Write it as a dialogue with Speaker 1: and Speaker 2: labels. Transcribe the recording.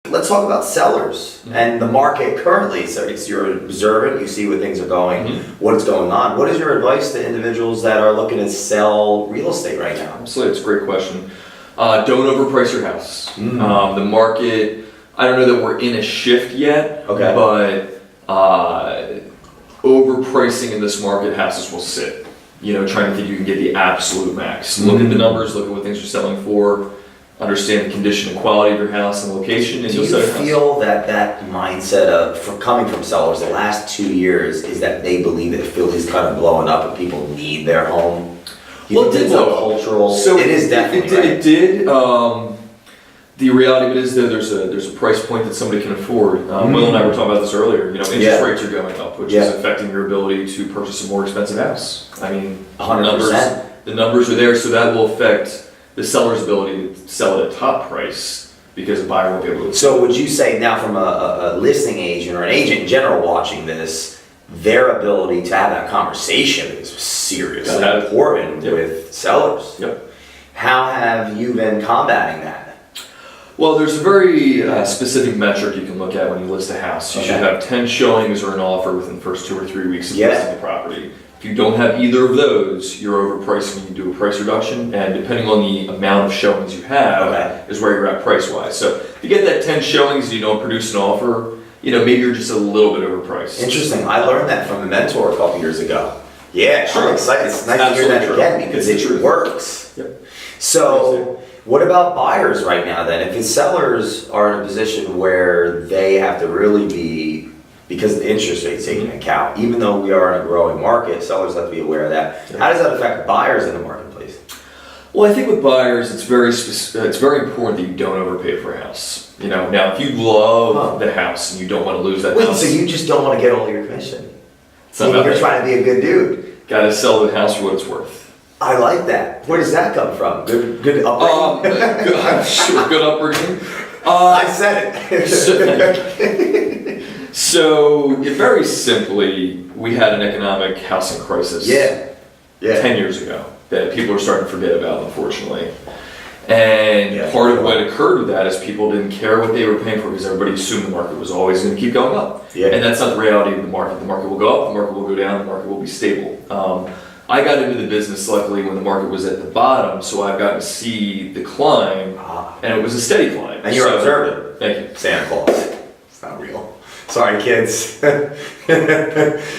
Speaker 1: let's talk about sellers and the market currently. So you're observant, you see where things are going, what's going on. What is your advice to individuals that are looking to sell real estate right now?
Speaker 2: Absolutely, it's a great question. Don't overprice your house. The market, I don't know that we're in a shift yet, but overpricing in this market, houses will sit. Trying to think you can get the absolute max. Look at the numbers, look at what things are selling for, understand the condition and quality of your house and location. And
Speaker 1: do you feel that mindset coming from sellers the last 2 years is that they believe that Philly's kind of blowing up and people need their home?
Speaker 2: Well, it did blow up.
Speaker 1: Cultural. So it is definitely
Speaker 2: it did. The reality of it is that there's a price point that somebody can afford. Will and I were talking about this earlier. Interest rates are going up, which is affecting your ability to purchase a more expensive house. I mean,
Speaker 1: 100%.
Speaker 2: The numbers are there, so that will affect the seller's ability to sell at a top price because the buyer won't be able to.
Speaker 1: So would you say now, from a listing agent or an agent in general watching this, their ability to have that conversation is seriously important with sellers?
Speaker 2: Yep.
Speaker 1: How have you been combating that?
Speaker 2: Well, there's a very specific metric you can look at when you list a house. You should have 10 showings or an offer within the first 2 or 3 weeks of listing the property. If you don't have either of those, you're overpricing. You can do a price reduction, and depending on the amount of showings you have is where you're at price-wise. So if you get that 10 showings and you don't produce an offer, maybe you're just a little bit overpriced.
Speaker 1: Interesting. I learned that from a mentor a couple years ago. Yeah, sure. I'm excited. It's nice to hear that again because it works.
Speaker 2: Yep.
Speaker 1: So what about buyers right now then? If the sellers are in a position where they have to really be, because the interest rate's taken into account, even though we are in a growing market, sellers have to be aware of that. How does that affect buyers in the marketplace?
Speaker 2: Well, I think with buyers, it's very important that you don't overpay for a house. Now if you love the house and you don't want to lose that house.
Speaker 1: So you just don't want to get all your commission.
Speaker 2: So
Speaker 1: you're trying to be a good dude.
Speaker 2: Got to sell the house for what it's worth.
Speaker 1: I like that. Where does that come from? Good upbringing?
Speaker 2: I'm sure, good upbringing.
Speaker 1: I said
Speaker 2: it. So very simply, we had an economic housing crisis 10 years ago that people are starting to forget about, unfortunately. And part of what occurred with that is people didn't care what they were paying for because everybody assumed the market was always going to keep going up. And that's not the reality of the market. The market will go up, the market will go down, the market will be stable. I got into the business luckily when the market was at the bottom, so I've gotten to see the climb, and it was a steady climb.
Speaker 1: And you're observant.
Speaker 2: Thank you.
Speaker 1: Santa Claus. It's not real. Sorry, kids.